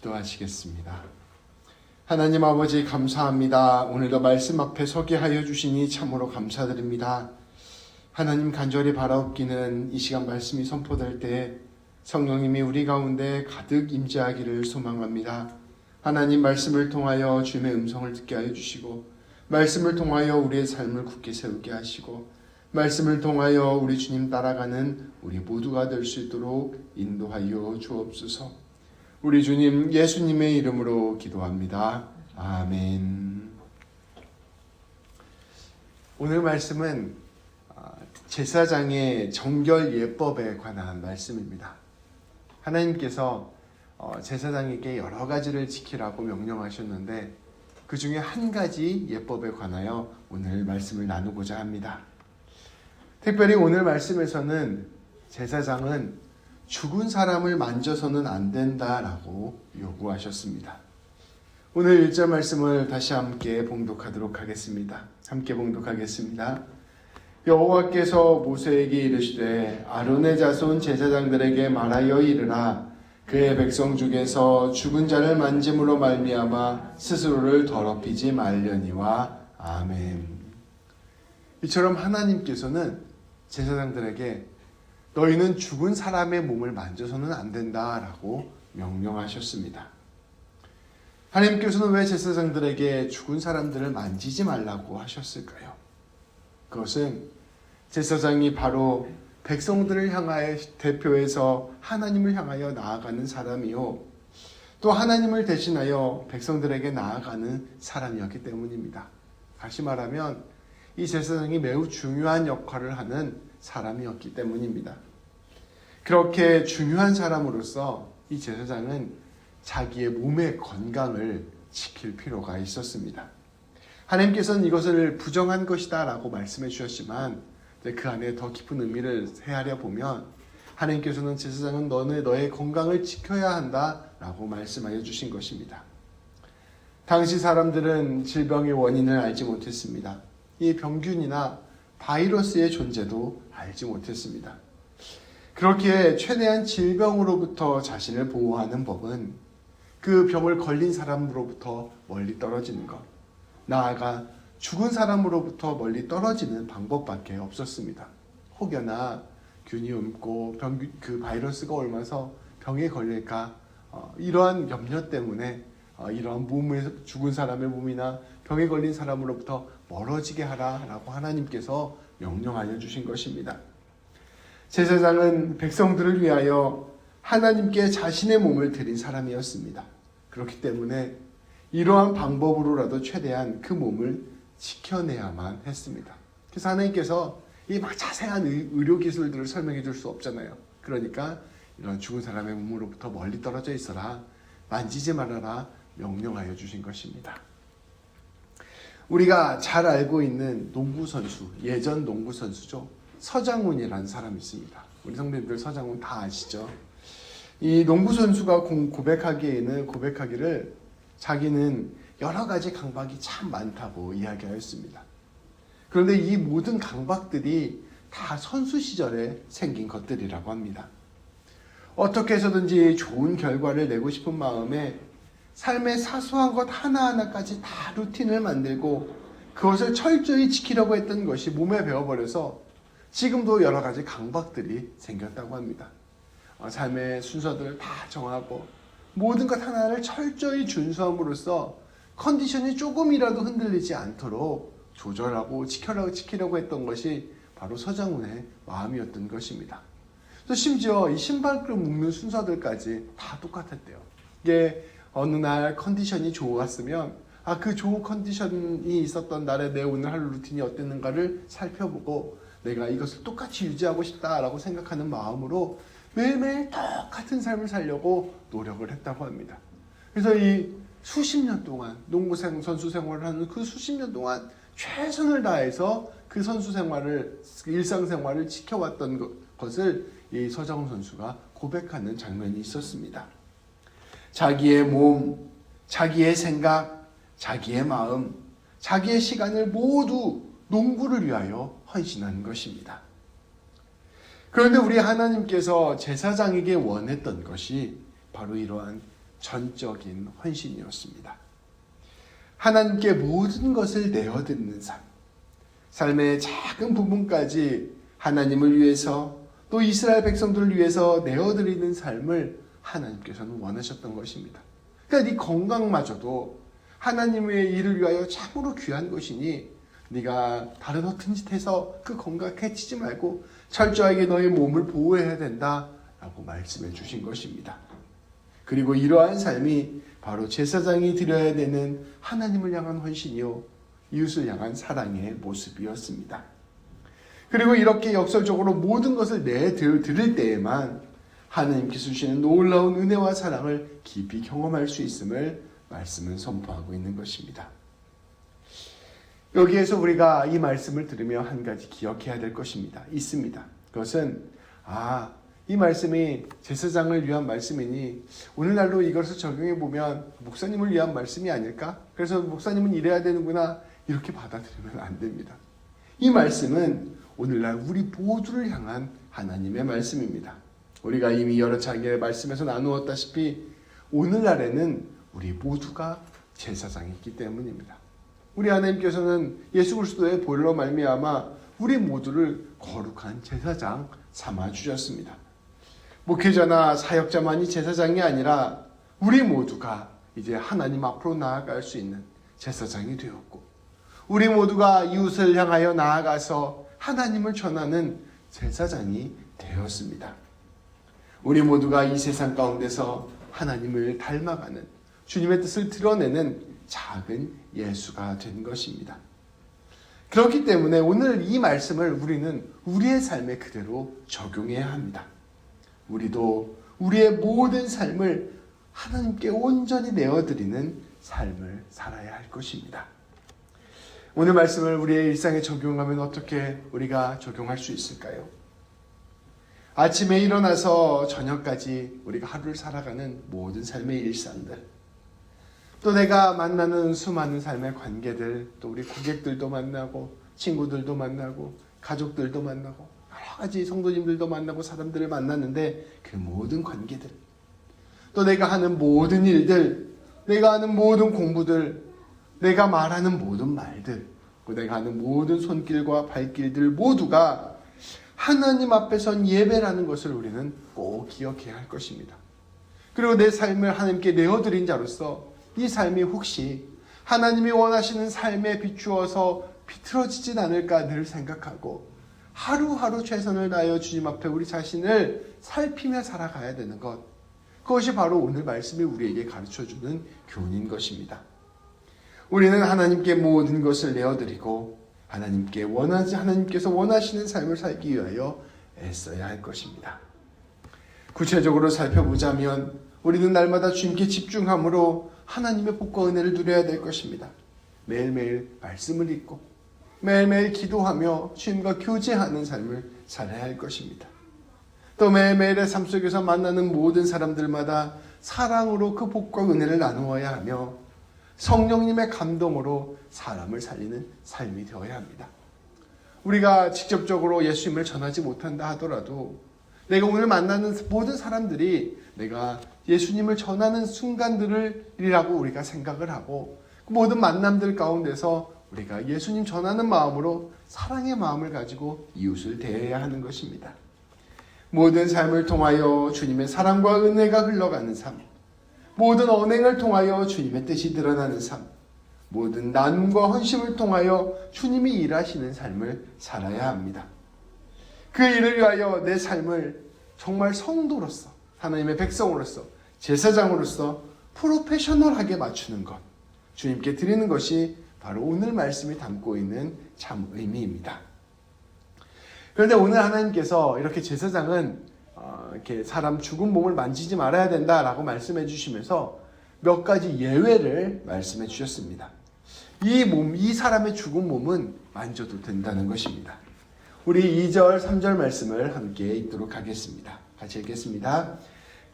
기도하시겠습니다. 하나님 아버지 감사합니다. 오늘도 말씀 앞에 서게 하여 주시니 참으로 감사드립니다. 하나님 간절히 바라옵기는 이 시간 말씀이 선포될 때 성령님이 우리 가운데 가득 임재하기를 소망합니다. 하나님 말씀을 통하여 주님의 음성을 듣게 하여 주시고 말씀을 통하여 우리의 삶을 굳게 세우게 하시고 말씀을 통하여 우리 주님 따라가는 우리 모두가 될 수 있도록 인도하여 주옵소서. 우리 주님 예수님의 이름으로 기도합니다. 아멘. 오늘 말씀은 제사장의 정결 예법에 관한 말씀입니다. 하나님께서 제사장에게 여러 가지를 지키라고 명령하셨는데 그 중에 한 가지 예법에 관하여 오늘 말씀을 나누고자 합니다. 특별히 오늘 말씀에서는 제사장은 죽은 사람을 만져서는 안 된다라고 요구하셨습니다. 오늘 1절 말씀을 다시 함께 봉독하도록 하겠습니다. 함께 봉독하겠습니다. 여호와께서 모세에게 이르시되 아론의 자손 제사장들에게 말하여 이르라. 그의 백성 중에서 죽은 자를 만짐으로 말미암아 스스로를 더럽히지 말려니와. 아멘. 이처럼 하나님께서는 제사장들에게 너희는 죽은 사람의 몸을 만져서는 안 된다라고 명령하셨습니다. 하나님께서는 왜 제사장들에게 죽은 사람들을 만지지 말라고 하셨을까요? 그것은 제사장이 바로 백성들을 향하여 대표해서 하나님을 향하여 나아가는 사람이요, 또 하나님을 대신하여 백성들에게 나아가는 사람이었기 때문입니다. 다시 말하면 이 제사장이 매우 중요한 역할을 하는 사람이었기 때문입니다. 그렇게 중요한 사람으로서 이 제사장은 자기의 몸의 건강을 지킬 필요가 있었습니다. 하나님께서는 이것을 부정한 것이다 라고 말씀해 주셨지만 그 안에 더 깊은 의미를 헤아려 보면 하나님께서는 제사장은 너의 건강을 지켜야 한다 라고 말씀하여 주신 것입니다. 당시 사람들은 질병의 원인을 알지 못했습니다. 이 병균이나 바이러스의 존재도 알지 못했습니다. 그렇기에 최대한 질병으로부터 자신을 보호하는 법은 그 병을 걸린 사람으로부터 멀리 떨어지는 것, 나아가 죽은 사람으로부터 멀리 떨어지는 방법밖에 없었습니다. 혹여나 균이 옮고 그 바이러스가 옮아서 병에 걸릴까, 이러한 염려 때문에 이러한 몸에서 죽은 사람의 몸이나 병에 걸린 사람으로부터 멀어지게 하라라고 하나님께서 명령하여 주신 것입니다. 제사장은 백성들을 위하여 하나님께 자신의 몸을 드린 사람이었습니다. 그렇기 때문에 이러한 방법으로라도 최대한 그 몸을 지켜내야만 했습니다. 그래서 하나님께서 이 막 자세한 의료 기술들을 설명해 줄 수 없잖아요. 그러니까 이런 죽은 사람의 몸으로부터 멀리 떨어져 있어라, 만지지 말아라 명령하여 주신 것입니다. 우리가 잘 알고 있는 농구 선수, 예전 농구 선수죠. 서장훈이라는 사람이 있습니다. 우리 성도님들 서장훈 다 아시죠? 이 농구 선수가 고백하기를 자기는 여러 가지 강박이 참 많다고 이야기하였습니다. 그런데 이 모든 강박들이 다 선수 시절에 생긴 것들이라고 합니다. 어떻게 해서든지 좋은 결과를 내고 싶은 마음에 삶의 사소한 것 하나하나까지 다 루틴을 만들고 그것을 철저히 지키려고 했던 것이 몸에 배어버려서 지금도 여러 가지 강박들이 생겼다고 합니다. 삶의 순서들을 다 정하고 모든 것 하나를 철저히 준수함으로써 컨디션이 조금이라도 흔들리지 않도록 조절하고 지키려고 했던 것이 바로 서장훈의 마음이었던 것입니다. 또 심지어 이 신발끈 묶는 순서들까지 다 똑같았대요. 이게 어느 날 컨디션이 좋았으면 그 좋은 컨디션이 있었던 날에 내 오늘 하루 루틴이 어땠는가를 살펴보고 내가 이것을 똑같이 유지하고 싶다라고 생각하는 마음으로 매일매일 똑같은 삶을 살려고 노력을 했다고 합니다. 그래서 이 수십 년 동안 농구 선수 생활을 하는 그 수십 년 동안 최선을 다해서 그 선수 생활을, 일상생활을 지켜왔던 것을 이 서장훈 선수가 고백하는 장면이 있었습니다. 자기의 몸, 자기의 생각, 자기의 마음, 자기의 시간을 모두 농구를 위하여 헌신한 것입니다. 그런데 우리 하나님께서 제사장에게 원했던 것이 바로 이러한 전적인 헌신이었습니다. 하나님께 모든 것을 내어드리는 삶, 삶의 작은 부분까지 하나님을 위해서 또 이스라엘 백성들을 위해서 내어드리는 삶을 하나님께서는 원하셨던 것입니다. 그러니까 네 건강마저도 하나님의 일을 위하여 참으로 귀한 것이니 네가 다른 허튼 짓 해서 그 건강 해치지 말고 철저하게 너의 몸을 보호해야 된다라고 말씀해 주신 것입니다. 그리고 이러한 삶이 바로 제사장이 드려야 되는 하나님을 향한 헌신이요 이웃을 향한 사랑의 모습이었습니다. 그리고 이렇게 역설적으로 모든 것을 내드릴 때에만 하나님께서 주시는 놀라운 은혜와 사랑을 깊이 경험할 수 있음을 말씀은 선포하고 있는 것입니다. 여기에서 우리가 이 말씀을 들으며 한 가지 기억해야 될 것입니다. 있습니다. 그것은 이 말씀이 제사장을 위한 말씀이니 오늘날로 이것을 적용해 보면 목사님을 위한 말씀이 아닐까? 그래서 목사님은 이래야 되는구나 이렇게 받아들이면 안 됩니다. 이 말씀은 오늘날 우리 모두를 향한 하나님의 말씀입니다. 우리가 이미 여러 차례 말씀에서 나누었다시피 오늘날에는 우리 모두가 제사장이기 때문입니다. 우리 하나님께서는 예수 그리스도의 보혈로 말미암아 우리 모두를 거룩한 제사장 삼아 주셨습니다. 목회자나 사역자만이 제사장이 아니라 우리 모두가 이제 하나님 앞으로 나아갈 수 있는 제사장이 되었고 우리 모두가 이웃을 향하여 나아가서 하나님을 전하는 제사장이 되었습니다. 우리 모두가 이 세상 가운데서 하나님을 닮아가는 주님의 뜻을 드러내는 작은 예수가 된 것입니다. 그렇기 때문에 오늘 이 말씀을 우리는 우리의 삶에 그대로 적용해야 합니다. 우리도 우리의 모든 삶을 하나님께 온전히 내어드리는 삶을 살아야 할 것입니다. 오늘 말씀을 우리의 일상에 적용하면 어떻게 우리가 적용할 수 있을까요? 아침에 일어나서 저녁까지 우리가 하루를 살아가는 모든 삶의 일상들, 또 내가 만나는 수많은 삶의 관계들, 또 우리 고객들도 만나고 친구들도 만나고 가족들도 만나고 여러 가지 성도님들도 만나고 사람들을 만났는데 그 모든 관계들, 또 내가 하는 모든 일들, 내가 하는 모든 공부들, 내가 말하는 모든 말들, 내가 하는 모든 손길과 발길들 모두가 하나님 앞에 선 예배라는 것을 우리는 꼭 기억해야 할 것입니다. 그리고 내 삶을 하나님께 내어드린 자로서 이 삶이 혹시 하나님이 원하시는 삶에 비추어서 비틀어지진 않을까 늘 생각하고 하루하루 최선을 다하여 주님 앞에 우리 자신을 살피며 살아가야 되는 것, 그것이 바로 오늘 말씀이 우리에게 가르쳐주는 교훈인 것입니다. 우리는 하나님께 모든 것을 내어드리고 하나님께서 원하시는 삶을 살기 위하여 애써야 할 것입니다. 구체적으로 살펴보자면 우리는 날마다 주님께 집중함으로 하나님의 복과 은혜를 누려야 될 것입니다. 매일매일 말씀을 읽고 매일매일 기도하며 주님과 교제하는 삶을 살아야 할 것입니다. 또 매일매일의 삶 속에서 만나는 모든 사람들마다 사랑으로 그 복과 은혜를 나누어야 하며 성령님의 감동으로 사람을 살리는 삶이 되어야 합니다. 우리가 직접적으로 예수님을 전하지 못한다 하더라도 내가 오늘 만나는 모든 사람들이 내가 예수님을 전하는 순간들이라고 우리가 생각을 하고 그 모든 만남들 가운데서 우리가 예수님 전하는 마음으로 사랑의 마음을 가지고 이웃을 대해야 하는 것입니다. 모든 삶을 통하여 주님의 사랑과 은혜가 흘러가는 삶, 모든 언행을 통하여 주님의 뜻이 드러나는 삶, 모든 나눔과 헌신을 통하여 주님이 일하시는 삶을 살아야 합니다. 그 일을 위하여 내 삶을 정말 성도로서, 하나님의 백성으로서, 제사장으로서 프로페셔널하게 맞추는 것, 주님께 드리는 것이 바로 오늘 말씀이 담고 있는 참 의미입니다. 그런데 오늘 하나님께서 이렇게 제사장은 이렇게 사람 죽은 몸을 만지지 말아야 된다라고 말씀해 주시면서 몇 가지 예외를 말씀해 주셨습니다. 이 사람의 죽은 몸은 만져도 된다는 것입니다. 우리 2절, 3절 말씀을 함께 읽도록 하겠습니다. 같이 읽겠습니다.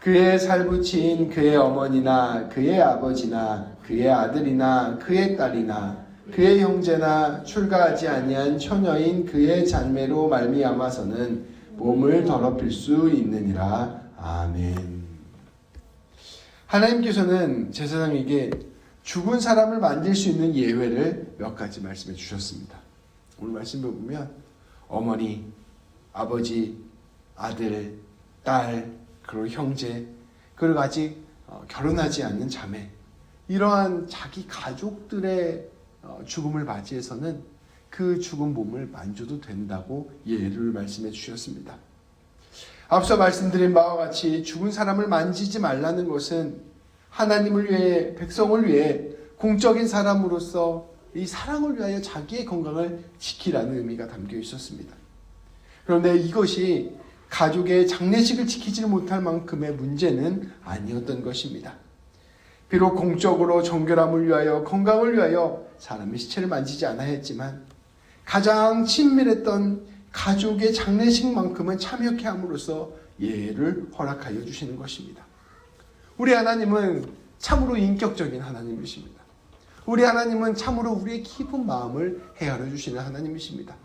그의 살부친 그의 어머니나 그의 아버지나 그의 아들이나 그의 딸이나 그의 형제나 출가하지 아니한 처녀인 그의 잔매로 말미암아서는 몸을 더럽힐 수 있느니라. 아멘. 하나님께서는 제사장에게 죽은 사람을 만질 수 있는 예외를 몇 가지 말씀해 주셨습니다. 오늘 말씀을 보면 어머니, 아버지, 아들, 딸, 그리고 형제, 그리고 아직 결혼하지 않는 자매, 이러한 자기 가족들의 죽음을 맞이해서는 그 죽은 몸을 만져도 된다고 예를 말씀해 주셨습니다. 앞서 말씀드린 바와 같이 죽은 사람을 만지지 말라는 것은 하나님을 위해, 백성을 위해 공적인 사람으로서 이 사랑을 위하여 자기의 건강을 지키라는 의미가 담겨 있었습니다. 그런데 이것이 가족의 장례식을 지키지 못할 만큼의 문제는 아니었던 것입니다. 비록 공적으로 정결함을 위하여, 건강을 위하여 사람의 시체를 만지지 않아야 했지만 가장 친밀했던 가족의 장례식만큼은 참여케 함으로써 예를 허락하여 주시는 것입니다. 우리 하나님은 참으로 인격적인 하나님이십니다. 우리 하나님은 참으로 우리의 깊은 마음을 헤아려 주시는 하나님이십니다.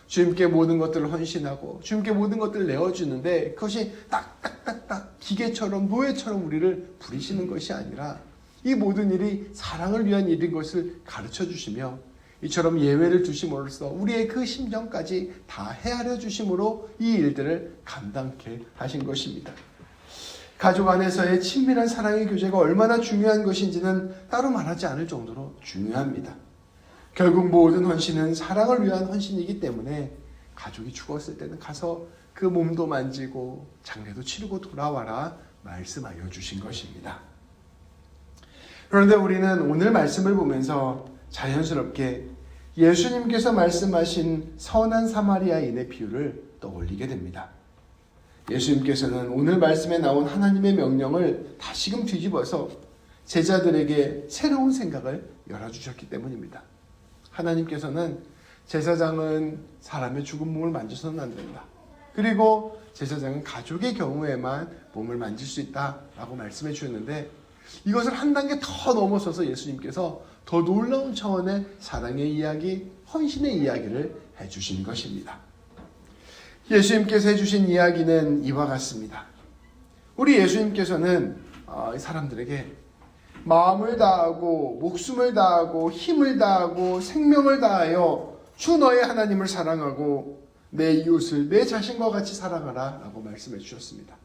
주님께 모든 것들을 헌신하고 주님께 모든 것들을 내어주는데 그것이 딱딱딱딱 기계처럼 노예처럼 우리를 부리시는 것이 아니라 이 모든 일이 사랑을 위한 일인 것을 가르쳐 주시며 이처럼 예외를 두심으로써 우리의 그 심정까지 다 헤아려 주심으로 이 일들을 감당케 하신 것입니다. 가족 안에서의 친밀한 사랑의 교제가 얼마나 중요한 것인지는 따로 말하지 않을 정도로 중요합니다. 결국 모든 헌신은 사랑을 위한 헌신이기 때문에 가족이 죽었을 때는 가서 그 몸도 만지고 장례도 치르고 돌아와라 말씀하여 주신 것입니다. 그런데 우리는 오늘 말씀을 보면서 자연스럽게 예수님께서 말씀하신 선한 사마리아인의 비유를 떠올리게 됩니다. 예수님께서는 오늘 말씀에 나온 하나님의 명령을 다시금 뒤집어서 제자들에게 새로운 생각을 열어주셨기 때문입니다. 하나님께서는 제사장은 사람의 죽은 몸을 만져서는 안 된다. 그리고 제사장은 가족의 경우에만 몸을 만질 수 있다라고 말씀해 주셨는데 이것을 한 단계 더 넘어서서 예수님께서 더 놀라운 차원의 사랑의 이야기, 헌신의 이야기를 해주신 것입니다. 예수님께서 해주신 이야기는 이와 같습니다. 우리 예수님께서는 사람들에게 마음을 다하고 목숨을 다하고 힘을 다하고 생명을 다하여 주 너의 하나님을 사랑하고 내 이웃을 내 자신과 같이 사랑하라 라고 말씀해 주셨습니다.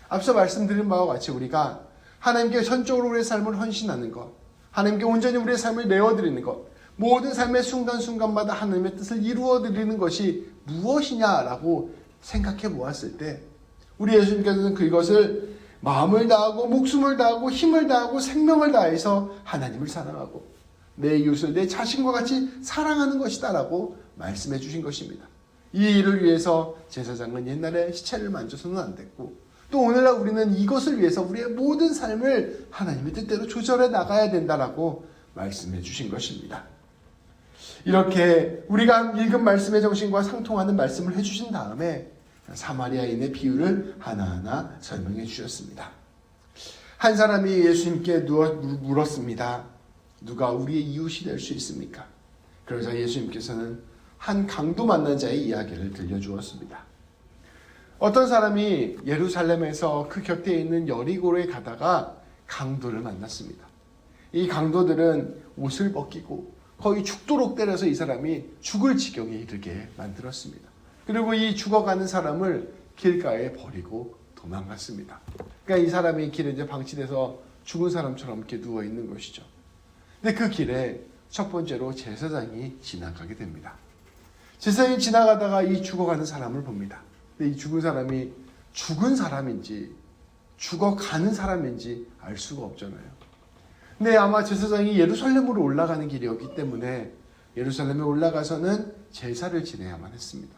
앞서 말씀드린 바와 같이 우리가 하나님께 전적으로 우리의 삶을 헌신하는 것, 하나님께 온전히 우리의 삶을 내어드리는 것, 모든 삶의 순간순간마다 하나님의 뜻을 이루어드리는 것이 무엇이냐라고 생각해 보았을 때 우리 예수님께서는 그것을 마음을 다하고 목숨을 다하고 힘을 다하고 생명을 다해서 하나님을 사랑하고 내 이웃을 내 자신과 같이 사랑하는 것이다 라고 말씀해 주신 것입니다. 이 일을 위해서 제사장은 옛날에 시체를 만져서는 안 됐고 또 오늘날 우리는 이것을 위해서 우리의 모든 삶을 하나님의 뜻대로 조절해 나가야 된다라고 말씀해 주신 것입니다. 이렇게 우리가 읽은 말씀의 정신과 상통하는 말씀을 해주신 다음에 사마리아인의 비유를 하나하나 설명해 주셨습니다. 한 사람이 예수님께 물었습니다. 누가 우리의 이웃이 될 수 있습니까? 그러자 예수님께서는 한 강도 만난 자의 이야기를 들려주었습니다. 어떤 사람이 예루살렘에서 그 곁에 있는 여리고에 가다가 강도를 만났습니다. 이 강도들은 옷을 벗기고 거의 죽도록 때려서 이 사람이 죽을 지경에 이르게 만들었습니다. 그리고 이 죽어가는 사람을 길가에 버리고 도망갔습니다. 그러니까 이 사람이 길에 이제 방치돼서 죽은 사람처럼 이렇게 누워 있는 것이죠. 근데 그 길에 첫 번째로 제사장이 지나가게 됩니다. 제사장이 지나가다가 이 죽어가는 사람을 봅니다. 근데 이 죽은 사람이 죽은 사람인지 죽어가는 사람인지 알 수가 없잖아요. 근데 아마 제사장이 예루살렘으로 올라가는 길이었기 때문에 예루살렘에 올라가서는 제사를 지내야만 했습니다.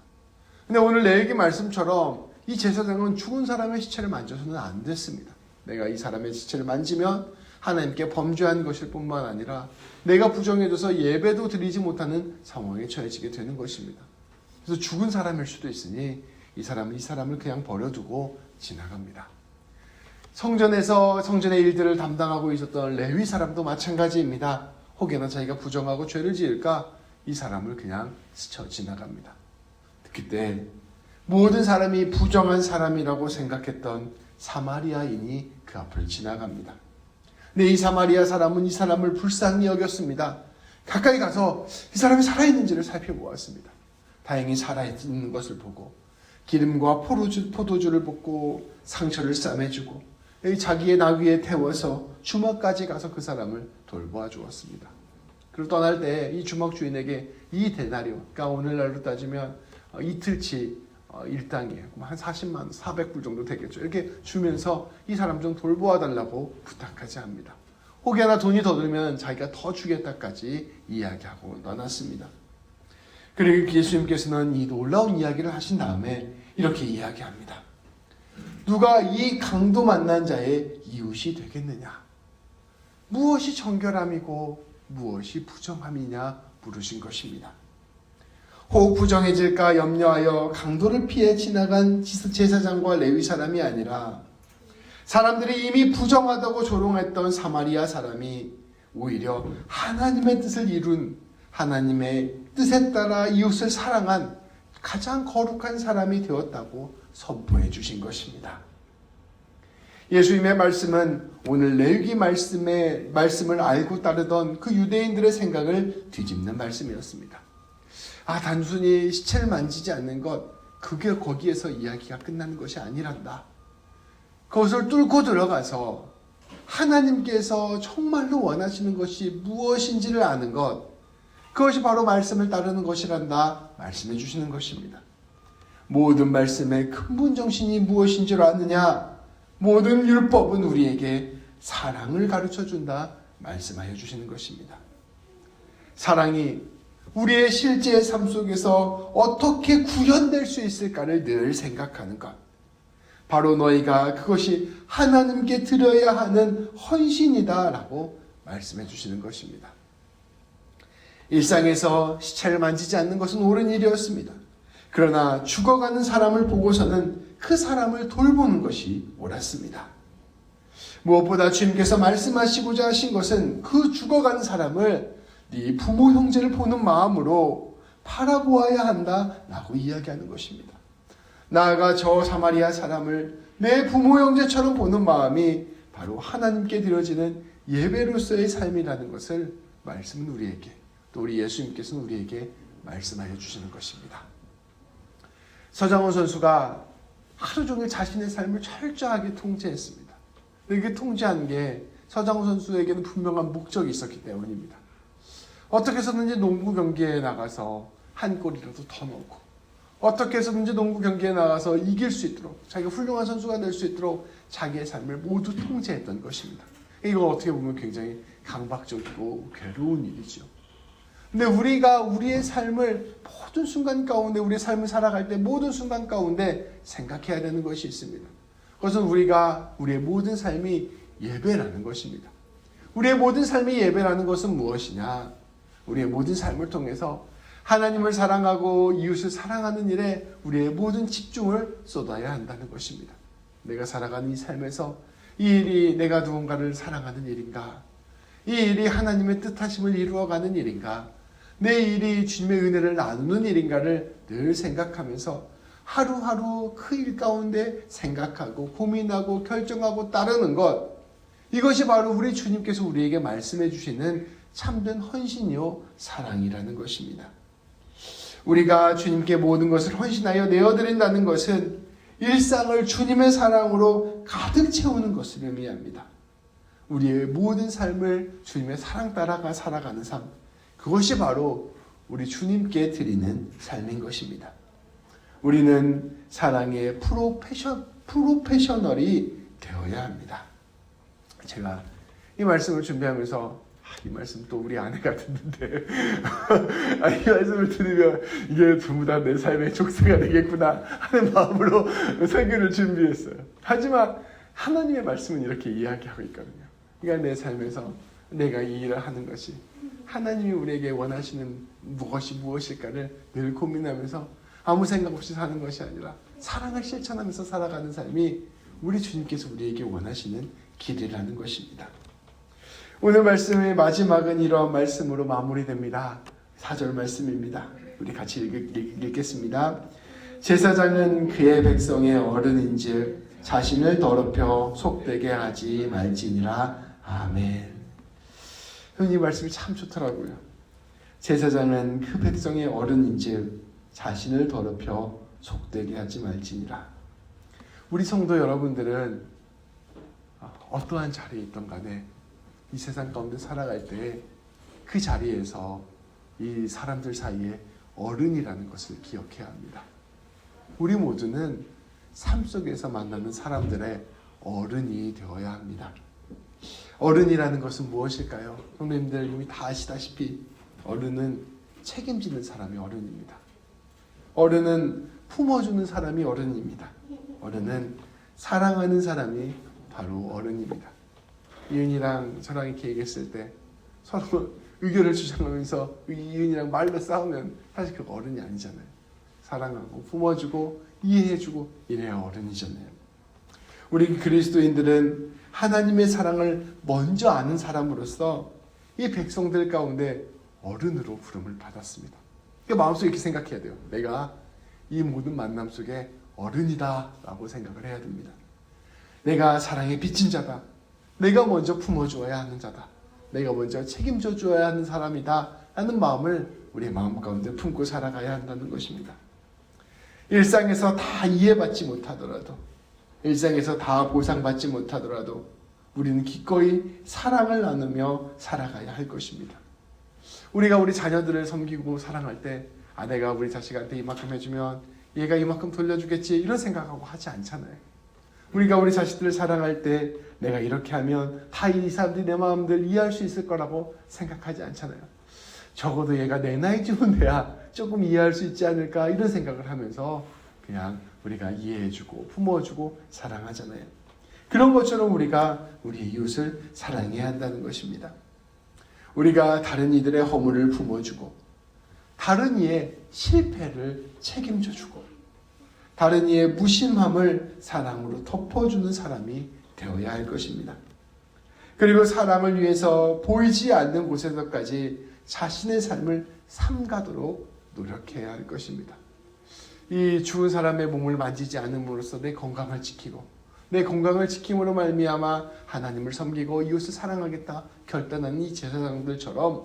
근데 오늘 레위기 말씀처럼 이 제사장은 죽은 사람의 시체를 만져서는 안 됐습니다. 내가 이 사람의 시체를 만지면 하나님께 범죄한 것일 뿐만 아니라 내가 부정해져서 예배도 드리지 못하는 상황에 처해지게 되는 것입니다. 그래서 죽은 사람일 수도 있으니 이 사람을 그냥 버려두고 지나갑니다. 성전에서 성전의 일들을 담당하고 있었던 레위 사람도 마찬가지입니다. 혹여나 자기가 부정하고 죄를 지을까 이 사람을 그냥 스쳐 지나갑니다. 그때 모든 사람이 부정한 사람이라고 생각했던 사마리아인이 그 앞을 지나갑니다. 이 사마리아 사람은 이 사람을 불쌍히 여겼습니다. 가까이 가서 이 사람이 살아있는지를 살펴보았습니다. 다행히 살아있는 것을 보고 기름과 포도주를 붓고 상처를 싸매주고 자기의 나귀에 태워서 주막까지 가서 그 사람을 돌보아 주었습니다. 그리고 떠날 때 이 주막 주인에게 이 데나리오, 그러니까 오늘날로 따지면 이틀치 일당이에요. 한 40만 원, 400불 정도 되겠죠. 이렇게 주면서 이 사람 좀 돌보아 달라고 부탁하지 합니다. 혹여나 돈이 더 들면 자기가 더 주겠다까지 이야기하고 떠났습니다. 그리고 예수님께서는 이 놀라운 이야기를 하신 다음에 이렇게 이야기합니다. 누가 이 강도 만난 자의 이웃이 되겠느냐? 무엇이 정결함이고 무엇이 부정함이냐 물으신 것입니다. 혹 부정해질까 염려하여 강도를 피해 지나간 제사장과 레위 사람이 아니라 사람들이 이미 부정하다고 조롱했던 사마리아 사람이 오히려 하나님의 뜻을 이룬, 하나님의 뜻에 따라 이웃을 사랑한 가장 거룩한 사람이 되었다고 선포해 주신 것입니다. 예수님의 말씀은 오늘 레위기 말씀을 알고 따르던 그 유대인들의 생각을 뒤집는 말씀이었습니다. 단순히 시체를 만지지 않는 것, 그게 거기에서 이야기가 끝나는 것이 아니란다. 그것을 뚫고 들어가서 하나님께서 정말로 원하시는 것이 무엇인지를 아는 것, 그것이 바로 말씀을 따르는 것이란다 말씀해 주시는 것입니다. 모든 말씀의 근본 정신이 무엇인지를 아느냐? 모든 율법은 우리에게 사랑을 가르쳐준다 말씀하여 주시는 것입니다. 사랑이 우리의 실제 삶 속에서 어떻게 구현될 수 있을까를 늘 생각하는 것, 바로 너희가 그것이 하나님께 드려야 하는 헌신이다 라고 말씀해 주시는 것입니다. 일상에서 시체를 만지지 않는 것은 옳은 일이었습니다. 그러나 죽어가는 사람을 보고서는 그 사람을 돌보는 것이 옳았습니다. 무엇보다 주님께서 말씀하시고자 하신 것은 그 죽어가는 사람을 네 부모 형제를 보는 마음으로 바라보아야 한다라고 이야기하는 것입니다. 나아가 저 사마리아 사람을 내 부모 형제처럼 보는 마음이 바로 하나님께 드려지는 예배로서의 삶이라는 것을 말씀은 우리에게, 또 우리 예수님께서는 우리에게 말씀하여 주시는 것입니다. 서장훈 선수가 하루 종일 자신의 삶을 철저하게 통제했습니다. 이렇게 통제한 게 서장훈 선수에게는 분명한 목적이 있었기 때문입니다. 어떻게 해서든지 농구 경기에 나가서 한 골이라도 더 넣고, 어떻게 해서든지 농구 경기에 나가서 이길 수 있도록, 자기가 훌륭한 선수가 될 수 있도록 자기의 삶을 모두 통제했던 것입니다. 이거 어떻게 보면 굉장히 강박적이고 괴로운 일이죠. 근데 우리가 우리의 삶을 모든 순간 가운데, 우리의 삶을 살아갈 때 모든 순간 가운데 생각해야 되는 것이 있습니다. 그것은 우리의 모든 삶이 예배라는 것입니다. 우리의 모든 삶이 예배라는 것은 무엇이냐? 우리의 모든 삶을 통해서 하나님을 사랑하고 이웃을 사랑하는 일에 우리의 모든 집중을 쏟아야 한다는 것입니다. 내가 살아가는 이 삶에서 이 일이 내가 누군가를 사랑하는 일인가? 이 일이 하나님의 뜻하심을 이루어가는 일인가? 내 일이 주님의 은혜를 나누는 일인가를 늘 생각하면서 하루하루 그 일 가운데 생각하고 고민하고 결정하고 따르는 것, 이것이 바로 우리 주님께서 우리에게 말씀해 주시는 참된 헌신이요 사랑이라는 것입니다. 우리가 주님께 모든 것을 헌신하여 내어드린다는 것은 일상을 주님의 사랑으로 가득 채우는 것을 의미합니다. 우리의 모든 삶을 주님의 사랑 따라가 살아가는 삶, 그것이 바로 우리 주님께 드리는 삶인 것입니다. 우리는 사랑의 프로페셔널이 되어야 합니다. 제가 이 말씀을 준비하면서 이 말씀 또 우리 아내가 듣는데 이 말씀을 들으면 이게 전부 다 내 삶의 족쇄가 되겠구나 하는 마음으로 설교를 준비했어요. 하지만 하나님의 말씀은 이렇게 이야기하고 있거든요. 그러니까 내 삶에서 내가 이 일을 하는 것이 하나님이 우리에게 원하시는 무엇이 무엇일까를 늘 고민하면서 아무 생각 없이 사는 것이 아니라 사랑을 실천하면서 살아가는 삶이 우리 주님께서 우리에게 원하시는 길이라는 것입니다. 오늘 말씀의 마지막은 이런 말씀으로 마무리됩니다. 4절 말씀입니다. 우리 같이 읽겠습니다. 제사장은 그의 백성의 어른인즉 자신을 더럽혀 속되게 하지 말지니라. 아멘. 이 말씀이 참 좋더라고요. 제사장은 그 백성의 어른인즉 자신을 더럽혀 속되게 하지 말지니라. 우리 성도 여러분들은 어떠한 자리에 있던 간에 이 세상 가운데 살아갈 때 그 자리에서 이 사람들 사이에 어른이라는 것을 기억해야 합니다. 우리 모두는 삶 속에서 만나는 사람들의 어른이 되어야 합니다. 어른이라는 것은 무엇일까요? 형님들 이미 다 아시다시피 어른은 책임지는 사람이 어른입니다. 어른은 품어주는 사람이 어른입니다. 어른은 사랑하는 사람이 바로 어른입니다. 이은이랑 저랑 이렇게 얘기했을 때 서로 의견을 주장하면서 이은이랑 말로 싸우면 사실 그거 어른이 아니잖아요. 사랑하고 품어주고 이해해주고 이래야 어른이잖아요. 우리 그리스도인들은 하나님의 사랑을 먼저 아는 사람으로서 이 백성들 가운데 어른으로 부름을 받았습니다. 마음속에 이렇게 생각해야 돼요. 내가 이 모든 만남 속에 어른이다 라고 생각을 해야 됩니다. 내가 사랑에 빚진 자다. 내가 먼저 품어주어야 하는 자다. 내가 먼저 책임져 주어야 하는 사람이다 라는 마음을 우리의 마음 가운데 품고 살아가야 한다는 것입니다. 일상에서 다 이해받지 못하더라도, 일상에서 다 보상받지 못하더라도 우리는 기꺼이 사랑을 나누며 살아가야 할 것입니다. 우리가 우리 자녀들을 섬기고 사랑할 때 내가 우리 자식한테 이만큼 해주면 얘가 이만큼 돌려주겠지 이런 생각하고 하지 않잖아요. 우리가 우리 자식들을 사랑할 때 내가 이렇게 하면 다 이 사람들이 내 마음들 이해할 수 있을 거라고 생각하지 않잖아요. 적어도 얘가 내 나이쯤은 돼야 조금 이해할 수 있지 않을까 이런 생각을 하면서 그냥 우리가 이해해주고 품어주고 사랑하잖아요. 그런 것처럼 우리가 우리 이웃을 사랑해야 한다는 것입니다. 우리가 다른 이들의 허물을 품어주고 다른 이의 실패를 책임져주고 다른 이의 무심함을 사랑으로 덮어주는 사람이 되어야 할 것입니다. 그리고 사람을 위해서 보이지 않는 곳에서까지 자신의 삶을 삼가도록 노력해야 할 것입니다. 이 죽은 사람의 몸을 만지지 않음으로써 내 건강을 지키고 내 건강을 지킴으로 말미암아 하나님을 섬기고 이웃을 사랑하겠다 결단하는 이 제사장들처럼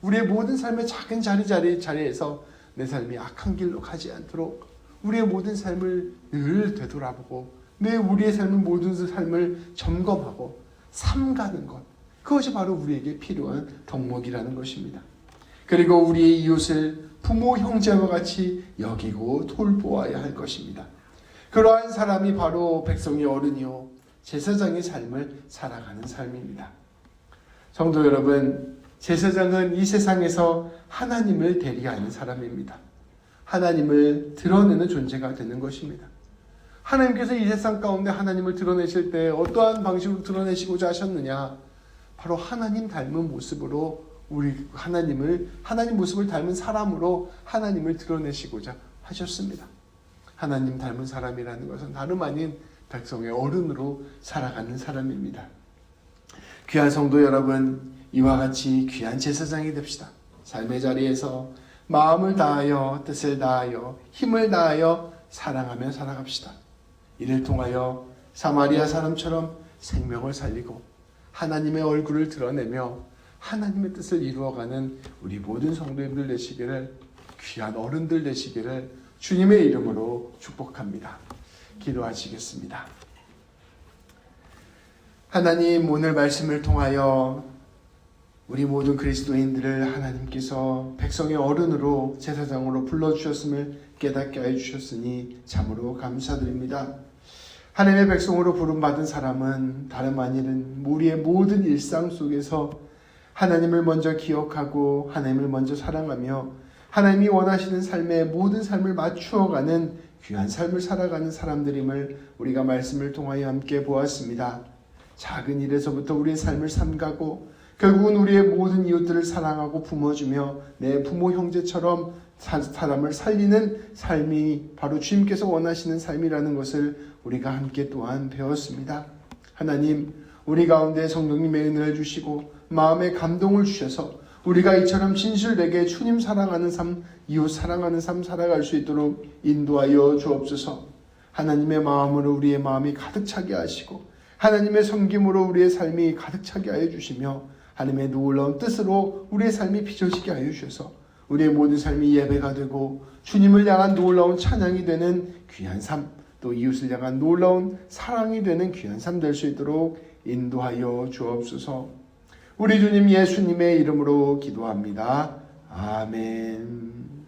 우리의 모든 삶의 작은 자리에서 내 삶이 악한 길로 가지 않도록 우리의 모든 삶을 늘 되돌아보고 우리의 모든 삶을 점검하고 삼가는 것, 그것이 바로 우리에게 필요한 덕목이라는 것입니다. 그리고 우리의 이웃을 부모 형제와 같이 여기고 돌보아야 할 것입니다. 그러한 사람이 바로 백성의 어른이요 제사장의 삶을 살아가는 삶입니다. 성도 여러분, 제사장은 이 세상에서 하나님을 대리하는 사람입니다. 하나님을 드러내는 존재가 되는 것입니다. 하나님께서 이 세상 가운데 하나님을 드러내실 때 어떠한 방식으로 드러내시고자 하셨느냐? 바로 하나님 닮은 모습으로 하나님 모습을 닮은 사람으로 하나님을 드러내시고자 하셨습니다. 하나님 닮은 사람이라는 것은 다름 아닌 백성의 어른으로 살아가는 사람입니다. 귀한 성도 여러분, 이와 같이 귀한 제사장이 됩시다. 삶의 자리에서 마음을 다하여 뜻을 다하여 힘을 다하여 사랑하며 살아갑시다. 이를 통하여 사마리아 사람처럼 생명을 살리고 하나님의 얼굴을 드러내며 하나님의 뜻을 이루어가는 우리 모든 성도님들 되시기를, 귀한 어른들 되시기를 주님의 이름으로 축복합니다. 기도하시겠습니다. 하나님, 오늘 말씀을 통하여 우리 모든 그리스도인들을 하나님께서 백성의 어른으로 제사장으로 불러주셨음을 깨닫게 해주셨으니 참으로 감사드립니다. 하나님의 백성으로 부름받은 사람은 다름 아닌 우리의 모든 일상 속에서 하나님을 먼저 기억하고 하나님을 먼저 사랑하며 하나님이 원하시는 삶의 모든 삶을 맞추어가는 귀한 삶을 살아가는 사람들임을 우리가 말씀을 통하여 함께 보았습니다. 작은 일에서부터 우리의 삶을 삼가고 결국은 우리의 모든 이웃들을 사랑하고 품어주며 내 부모 형제처럼 사람을 살리는 삶이 바로 주님께서 원하시는 삶이라는 것을 우리가 함께 또한 배웠습니다. 하나님, 우리 가운데 성령님의 은혜를 주시고 마음의 감동을 주셔서 우리가 이처럼 진실되게 주님 사랑하는 삶, 이웃 사랑하는 삶 살아갈 수 있도록 인도하여 주옵소서. 하나님의 마음으로 우리의 마음이 가득 차게 하시고 하나님의 섬김으로 우리의 삶이 가득 차게 하여 주시며 하나님의 놀라운 뜻으로 우리의 삶이 빚어지게 하여 주셔서 우리의 모든 삶이 예배가 되고 주님을 향한 놀라운 찬양이 되는 귀한 삶, 또 이웃을 향한 놀라운 사랑이 되는 귀한 삶 될 수 있도록 인도하여 주옵소서. 우리 주님 예수님의 이름으로 기도합니다. 아멘.